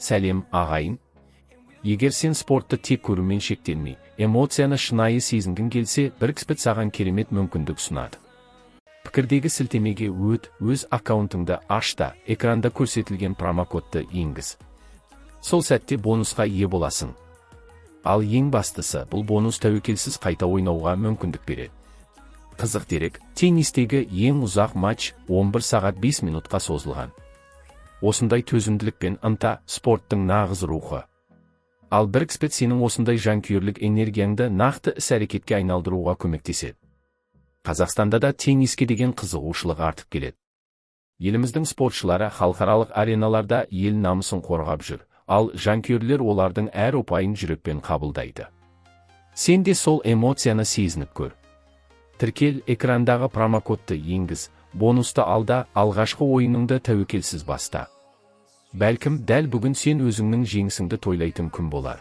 Сәлем, ағайын. Егер сен спортты тек көрумен шектелмей, эмоцияны шынайы сезінгің келсе, BRICS-Bet саған керемет мүмкіндік ұсынады. Пікірдегі сілтемеге өз аккаунтыңды аш та, экранда көрсетілген промокодты енгіз. Сол сәтте бонусқа ие боласың. Ал ең бастысы, бұл бонус тәуекелсіз қайта ойнауға мүмкіндік береді. Қызық дерек, теннистегі ең ұзақ матч 11 сағат 5 минутқа созылған. Осындай төзімділік пен ынта спорттың нағыз рухы. Ал BRICS-Bet сенің осындай жанкүйерлік энергияңды нақты іс-әрекетке айналдыруға көмектеседі. Қазақстанда да тенниске деген қызығушылық артып келеді. Еліміздің спортшылары халықаралық ареналарда ел намысын қорғап жүр, ал жанкүйерлер олардың әр ұпайын жүрекпен қабылдайды. Сен де сол эмоцияны сезініп көр. Тіркел, экрандағы промокодты енгіз, бонусты алда, алғашқы ойыныңды тәуекелсіз баста. Бәлкім дәл бүгін сен өзіңнің жеңісіңді тойлайтын күн болар.